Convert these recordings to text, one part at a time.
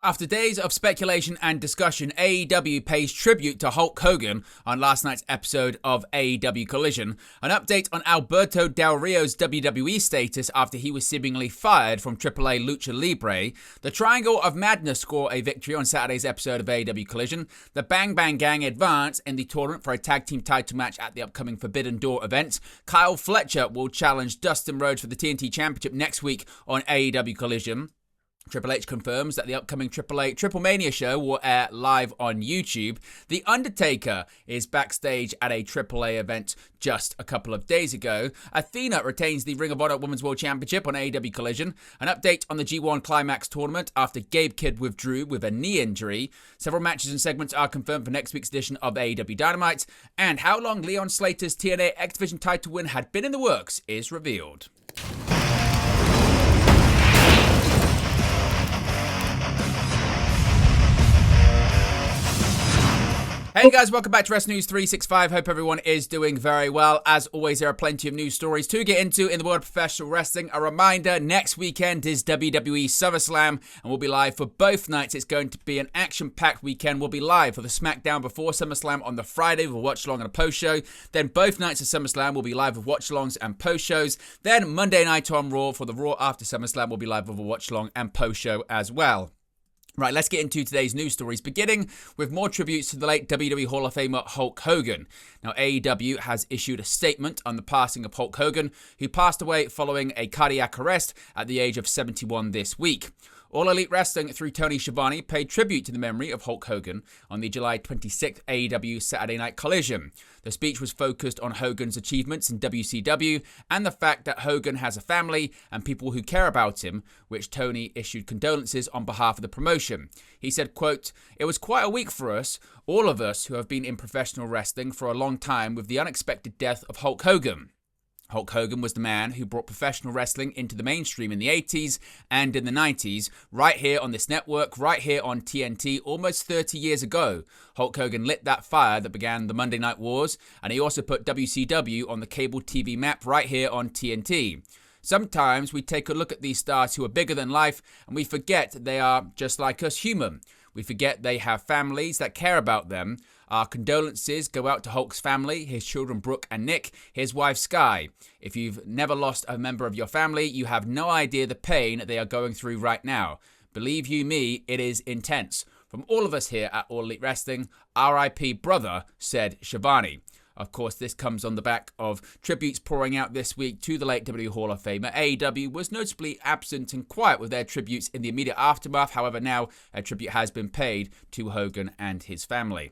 After days of speculation and discussion, AEW pays tribute to Hulk Hogan on last night's episode of AEW Collision. An update on Alberto Del Rio's WWE status after he was seemingly fired from AAA Lucha Libre. The Triangle of Madness score a victory on Saturday's episode of AEW Collision. The Bang Bang Gang advance in the tournament for a tag team title match at the upcoming Forbidden Door event. Kyle Fletcher will challenge Dustin Rhodes for the TNT Championship next week on AEW Collision. Triple H confirms that the upcoming AAA Triple Mania show will air live on YouTube. The Undertaker is backstage at a AAA event just a couple of days ago. Athena retains the Ring of Honor Women's World Championship on AEW Collision. An update on the G1 Climax tournament after Gabe Kidd withdrew with a knee injury. Several matches and segments are confirmed for next week's edition of AEW Dynamite. And how long Leon Slater's TNA X Division title win had been in the works is revealed. Hey guys, welcome back to Wrestling News 365. Hope everyone is doing very well. As always, there are plenty of news stories to get into in the world of professional wrestling. A reminder, next weekend is WWE SummerSlam, and we'll be live for both nights. It's going to be an action-packed weekend. We'll be live for the SmackDown before SummerSlam on the Friday with a watch-along and a post-show. Then both nights of SummerSlam will be live with watch-alongs and post-shows. Then Monday night on Raw for the Raw after SummerSlam will be live with a watch-along and post-show as well. Right, let's get into today's news stories, beginning with more tributes to the late WWE Hall of Famer Hulk Hogan. Now, AEW has issued a statement on the passing of Hulk Hogan, who passed away following a cardiac arrest at the age of 71 this week. All Elite Wrestling, through Tony Schiavone, paid tribute to the memory of Hulk Hogan on the July 26th AEW Saturday Night Collision. The speech was focused on Hogan's achievements in WCW and the fact that Hogan has a family and people who care about him, which Tony issued condolences on behalf of the promotion. He said, quote, "It was quite a week for us, all of us who have been in professional wrestling for a long time, with the unexpected death of Hulk Hogan. Hulk Hogan was the man who brought professional wrestling into the mainstream in the 80s and in the 90s, right here on this network, right here on TNT, almost 30 years ago. Hulk Hogan lit that fire that began the Monday Night Wars, and he also put WCW on the cable TV map right here on TNT. Sometimes we take a look at these stars who are bigger than life, and we forget they are just like us, human. We forget they have families that care about them. Our condolences go out to Hulk's family, his children Brooke and Nick, his wife Skye. If you've never lost a member of your family, you have no idea the pain they are going through right now. Believe you me, it is intense. From all of us here at All Elite Wrestling, R.I.P. brother," said Schiavone. Of course, this comes on the back of tributes pouring out this week to the late WWE Hall of Famer. AEW was noticeably absent and quiet with their tributes in the immediate aftermath. However, now a tribute has been paid to Hogan and his family.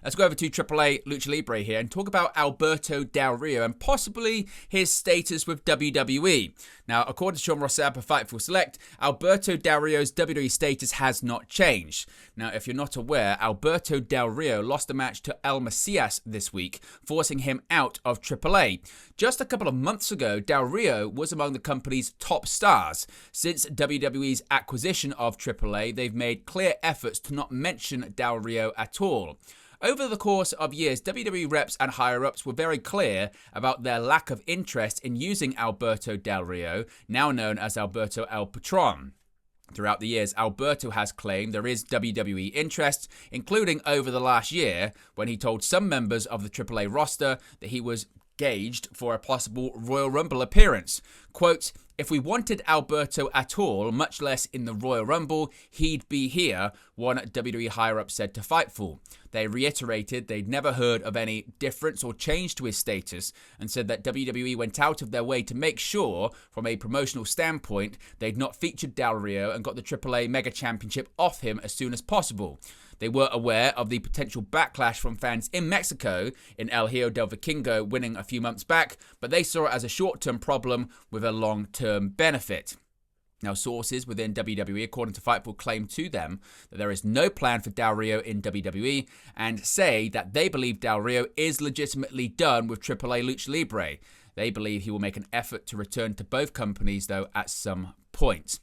Let's go over to AAA Lucha Libre here and talk about Alberto Del Rio and possibly his status with WWE. Now, according to Sean Rossap of Fightful Select, Alberto Del Rio's WWE status has not changed. Now, if you're not aware, Alberto Del Rio lost a match to El Macias this week, forcing him out of AAA. Just a couple of months ago, Del Rio was among the company's top stars. Since WWE's acquisition of AAA, they've made clear efforts to not mention Del Rio at all. Over the course of years, WWE reps and higher-ups were very clear about their lack of interest in using Alberto Del Rio, now known as Alberto El Patron. Throughout the years, Alberto has claimed there is WWE interest, including over the last year, when he told some members of the AAA roster that he was gauged for a possible Royal Rumble appearance. Quote, "If we wanted Alberto at all, much less in the Royal Rumble, he'd be here," one WWE higher-up said to Fightful. They reiterated they'd never heard of any difference or change to his status and said that WWE went out of their way to make sure, from a promotional standpoint, they'd not featured Del Rio and got the AAA Mega Championship off him as soon as possible. They were aware of the potential backlash from fans in Mexico in El Hijo del Vikingo winning a few months back, but they saw it as a short-term problem with a long-term benefit. Now, sources within WWE, according to Fightful, claim to them that there is no plan for Del Rio in WWE and say that they believe Del Rio is legitimately done with AAA Lucha Libre. They believe he will make an effort to return to both companies, though, at some point.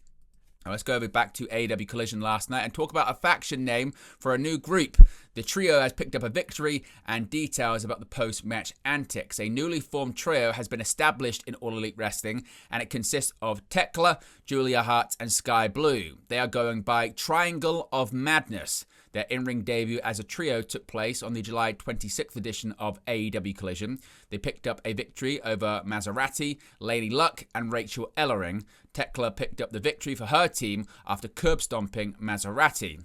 Now let's go over back to AEW Collision last night and talk about a faction name for a new group. The trio has picked up a victory and details about the post-match antics. A newly formed trio has been established in All Elite Wrestling, and it consists of Tekla, Julia Hart, and Sky Blue. They are going by Triangle of Madness. Their in-ring debut as a trio took place on the July 26th edition of AEW Collision. They picked up a victory over Maserati, Lady Luck, and Rachel Ellering. Tekla picked up the victory for her team after curb stomping Maserati.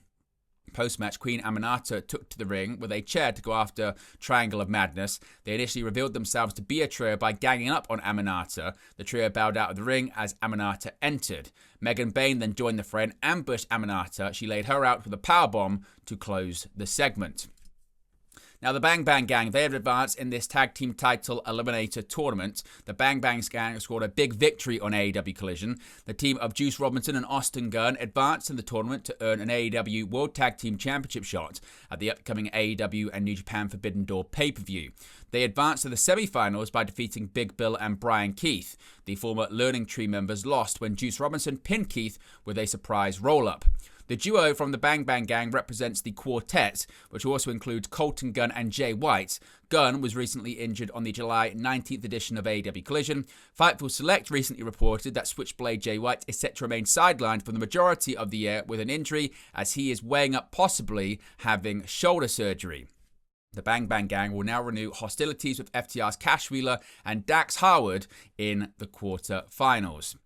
Post-match, Queen Aminata took to the ring with a chair to go after Triangle of Madness. They initially revealed themselves to be a trio by ganging up on Aminata. The trio bowed out of the ring as Aminata entered. Megan Bayne then joined the fray and ambushed Aminata. She laid her out with a powerbomb to close the segment. Now, the Bang Bang Gang, they have advanced in this tag team title eliminator tournament. The Bang Bang Gang scored a big victory on AEW Collision. The team of Juice Robinson and Austin Gunn advanced in the tournament to earn an AEW World Tag Team Championship shot at the upcoming AEW and New Japan Forbidden Door pay-per-view. They advanced to the semi-finals by defeating Big Bill and Brian Keith. The former Learning Tree members lost when Juice Robinson pinned Keith with a surprise roll-up. The duo from the Bang Bang Gang represents the Quartet, which also includes Colton Gunn and Jay White. Gunn was recently injured on the July 19th edition of AEW Collision. Fightful Select recently reported that Switchblade Jay White is set to remain sidelined for the majority of the year with an injury, as he is weighing up possibly having shoulder surgery. The Bang Bang Gang will now renew hostilities with FTR's Cash Wheeler and Dax Harwood in the quarter-finals.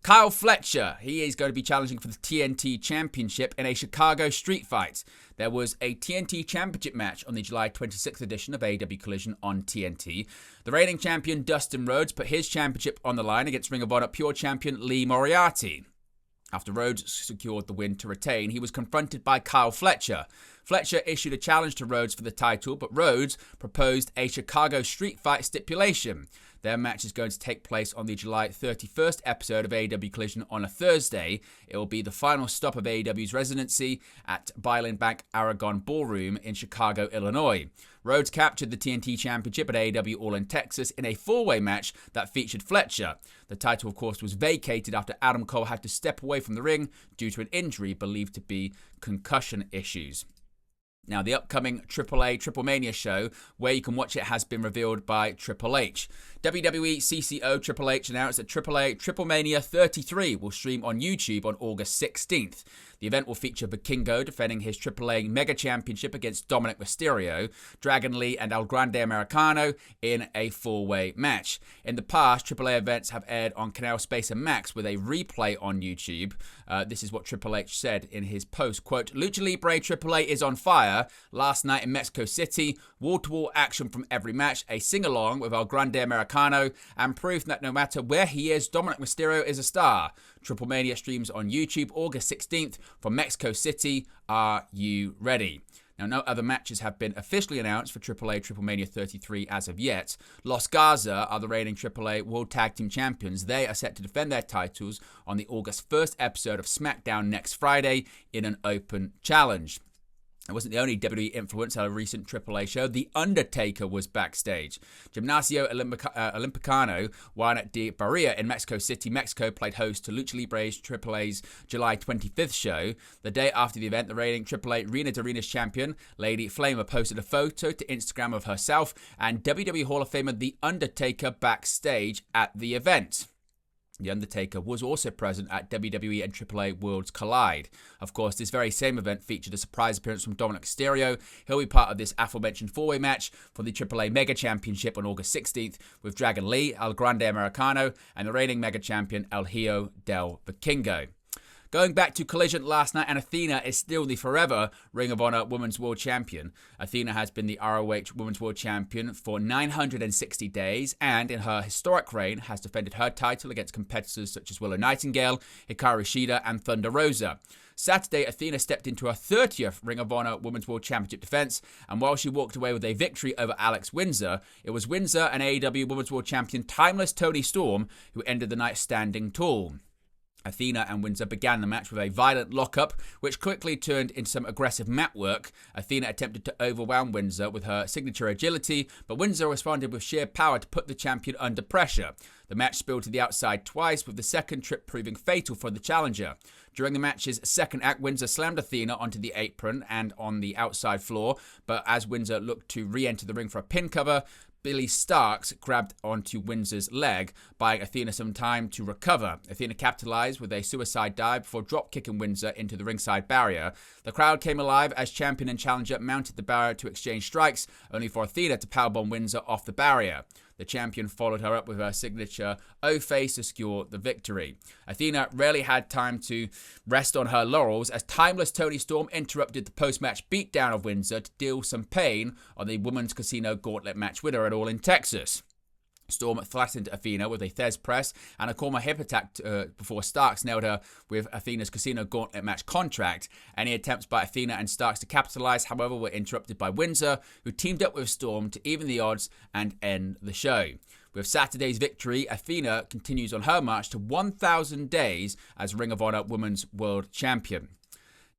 Kyle Fletcher, he is going to be challenging for the TNT Championship in a Chicago street fight. There was a TNT Championship match on the July 26th edition of AEW Collision on TNT. The reigning champion Dustin Rhodes put his championship on the line against Ring of Honor Pure Champion Lee Moriarty. After Rhodes secured the win to retain, he was confronted by Kyle Fletcher. Fletcher issued a challenge to Rhodes for the title, but Rhodes proposed a Chicago street fight stipulation. Their match is going to take place on the July 31st episode of AEW Collision on a Thursday. It will be the final stop of AEW's residency at Byland Bank Aragon Ballroom in Chicago, Illinois. Rhodes captured the TNT Championship at AEW All in Texas in a four-way match that featured Fletcher. The title, of course, was vacated after Adam Cole had to step away from the ring due to an injury believed to be concussion issues. Now, the upcoming AAA Triple Mania show, where you can watch it, has been revealed by Triple H. WWE CCO Triple H announced that AAA Triple Mania 33 will stream on YouTube on August 16th. The event will feature Vikingo defending his AAA Mega Championship against Dominic Mysterio, Dragon Lee, and El Grande Americano in a four-way match. In the past, AAA events have aired on Canal Space and Max with a replay on YouTube. This is what Triple H said in his post, quote, "Lucha Libre AAA is on fire. Last night in Mexico City, wall-to-wall action from every match, a sing-along with El Grande Americano, and proof that no matter where he is, Dominic Mysterio is a star. Triple Mania streams on YouTube August 16th from Mexico City. Are you ready?" Now, no other matches have been officially announced for AAA Triple Mania 33 as of yet. Los Garza are the reigning AAA World Tag Team Champions. They are set to defend their titles on the August 1st episode of SmackDown next Friday in an open challenge. It wasn't the only WWE influence at a recent AAA show. The Undertaker was backstage. Gimnasio Olimpicano, Juan de Barria in Mexico City, Mexico, played host to Lucha Libre's AAA's July 25th show. The day after the event, the reigning AAA Reina de Reinas champion, Lady Flamer, posted a photo to Instagram of herself and WWE Hall of Famer The Undertaker backstage at the event. The Undertaker was also present at WWE and AAA Worlds Collide. Of course, this very same event featured a surprise appearance from Dominic Mysterio. He'll be part of this aforementioned four-way match for the AAA Mega Championship on August 16th with Dragon Lee, El Grande Americano, and the reigning Mega Champion El Hijo del Vikingo. Going back to Collision last night, and Athena is still the forever Ring of Honor Women's World Champion. Athena has been the ROH Women's World Champion for 960 days, and in her historic reign has defended her title against competitors such as Willow Nightingale, Hikaru Shida, and Thunder Rosa. Saturday, Athena stepped into her 30th Ring of Honor Women's World Championship defense, and while she walked away with a victory over Alex Windsor, it was Windsor and AEW Women's World Champion Timeless Toni Storm who ended the night standing tall. Athena and Windsor began the match with a violent lockup, which quickly turned into some aggressive mat work. Athena attempted to overwhelm Windsor with her signature agility, but Windsor responded with sheer power to put the champion under pressure. The match spilled to the outside twice, with the second trip proving fatal for the challenger. During the match's second act, Windsor slammed Athena onto the apron and on the outside floor, but as Windsor looked to re-enter the ring for a pin cover, Billy Starks grabbed onto Windsor's leg, buying Athena some time to recover. Athena capitalized with a suicide dive before drop-kicking Windsor into the ringside barrier. The crowd came alive as champion and challenger mounted the barrier to exchange strikes, only for Athena to powerbomb Windsor off the barrier. The champion followed her up with her signature O-face to secure the victory. Athena rarely had time to rest on her laurels as timeless Toni Storm interrupted the post-match beatdown of Windsor to deal some pain on the Women's Casino Gauntlet match winner at All in Texas. Storm flattened Athena with a Thez press and a Korma hip attack before Starks nailed her with Athena's Casino Gauntlet match contract. Any attempts by Athena and Starks to capitalize, however, were interrupted by Windsor, who teamed up with Storm to even the odds and end the show. With Saturday's victory, Athena continues on her march to 1,000 days as Ring of Honor Women's World Champion.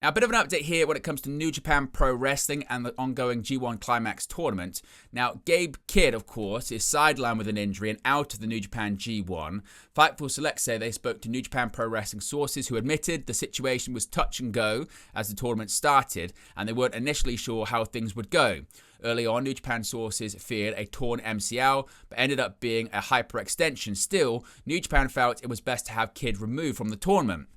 Now, a bit of an update here when it comes to New Japan Pro Wrestling and the ongoing G1 Climax tournament. Now, Gabe Kidd, of course, is sidelined with an injury and out of the New Japan G1. Fightful Select say they spoke to New Japan Pro Wrestling sources who admitted the situation was touch and go as the tournament started, and they weren't initially sure how things would go. Early on, New Japan sources feared a torn MCL, but ended up being a hyperextension. Still, New Japan felt it was best to have Kidd removed from the tournament.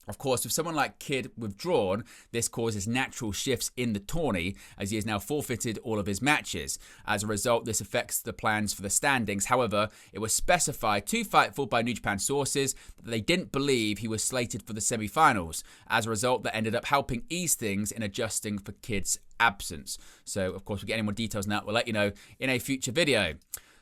Of course, with someone like Kidd withdrawn, this causes natural shifts in the tourney, as he has now forfeited all of his matches. As a result, this affects the plans for the standings. However, it was specified to Fightful by New Japan sources that they didn't believe he was slated for the semi-finals. As a result, that ended up helping ease things in adjusting for Kidd's absence. So, of course, we'll get any more details on that. We'll let you know in a future video.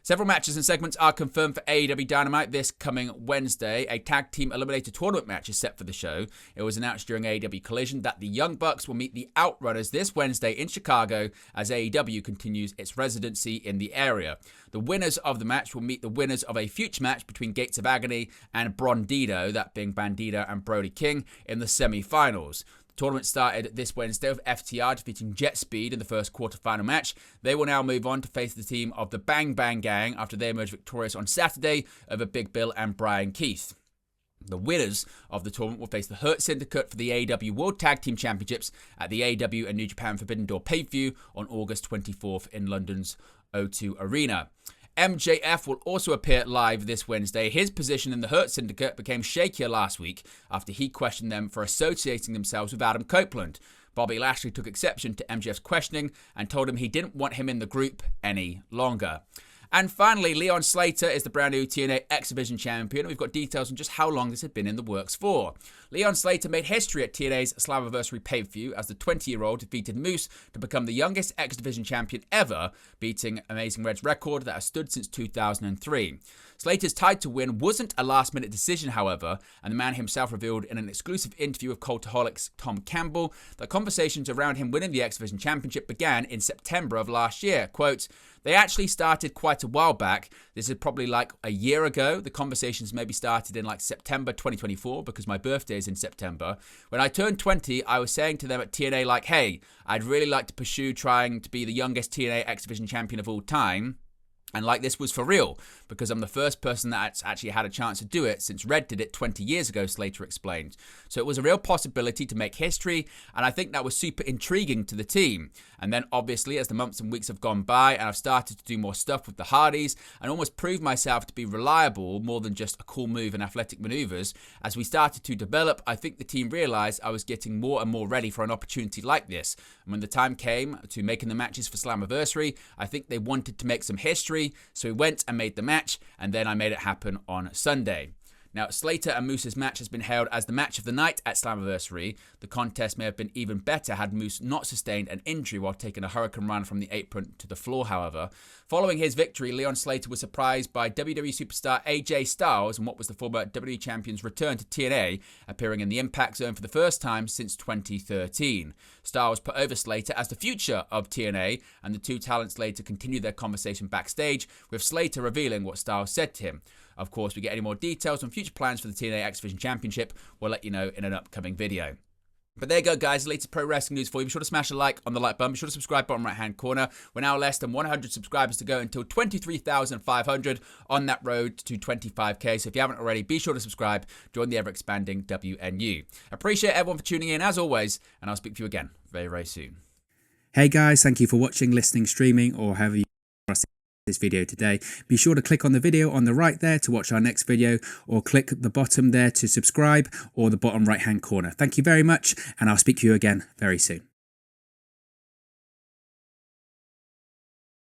Several matches and segments are confirmed for AEW Dynamite this coming Wednesday. A tag team eliminator tournament match is set for the show. It was announced during AEW Collision that the Young Bucks will meet the Outrunners this Wednesday in Chicago as AEW continues its residency in the area. The winners of the match will meet the winners of a future match between Gates of Agony and Brondido, that being Bandito and Brody King, in the semi-finals. Tournament started this Wednesday with FTR defeating Jet Speed in the first quarterfinal match. They will now move on to face the team of the Bang Bang Gang after they emerged victorious on Saturday over Big Bill and Brian Keith. The winners of the tournament will face the Hurt Syndicate for the AEW World Tag Team Championships at the AEW and New Japan Forbidden Door pay-per-view on August 24th in London's O2 Arena. MJF will also appear live this Wednesday. His position in the Hurt Syndicate became shakier last week after he questioned them for associating themselves with Adam Copeland. Bobby Lashley took exception to MJF's questioning and told him he didn't want him in the group any longer. And finally, Leon Slater is the brand new TNA X Division champion. We've got details on just how long this had been in the works for. Leon Slater made history at TNA's Slammiversary pay-per-view as the 20-year-old defeated Moose to become the youngest X Division champion ever, beating Amazing Red's record that has stood since 2003. Slater's title win wasn't a last-minute decision, however, and the man himself revealed in an exclusive interview with Cultaholic's Tom Campbell that conversations around him winning the X Division championship began in September of last year. Quote, "They actually started quite a while back. This is probably like a year ago. The conversations maybe started in like September 2024 because my birthday is in September. When I turned 20, I was saying to them at TNA like, hey, I'd really like to pursue trying to be the youngest TNA X Division champion of all time. And like this was for real, because I'm the first person that's actually had a chance to do it since Red did it 20 years ago," Slater explained. So it was a real possibility to make history, and I think that was super intriguing to the team. And then obviously, as the months and weeks have gone by, and I've started to do more stuff with the Hardys, and almost prove myself to be reliable more than just a cool move and athletic maneuvers, as we started to develop, I think the team realized I was getting more and more ready for an opportunity like this. And when the time came to making the matches for Slammiversary, I think they wanted to make some history. So we went and made the match, and then I made it happen on Sunday. Now, Slater and Moose's match has been hailed as the match of the night at Slammiversary. The contest may have been even better had Moose not sustained an injury while taking a hurricane run from the apron to the floor, however. Following his victory, Leon Slater was surprised by WWE superstar AJ Styles and what was the former WWE champion's return to TNA, appearing in the Impact Zone for the first time since 2013. Styles put over Slater as the future of TNA, and the two talents later continued their conversation backstage, with Slater revealing what Styles said to him. Of course, we get any more details on future plans for the TNA X Division Championship, we'll let you know in an upcoming video. But there you go, guys. The latest pro wrestling news for you. Be sure to smash a like on the like button. Be sure to subscribe bottom right-hand corner. We're now less than 100 subscribers to go until 23,500 on that road to 25k. So if you haven't already, be sure to subscribe. Join the ever-expanding WNU. Appreciate everyone for tuning in, as always, and I'll speak to you again very, very soon. Hey, guys. Thank you for watching, listening, streaming, or however you this video today. Be sure to click on the video on the right there to watch our next video, or click the bottom there to subscribe, or the bottom right hand corner. Thank you very much, and I'll speak to you again very soon.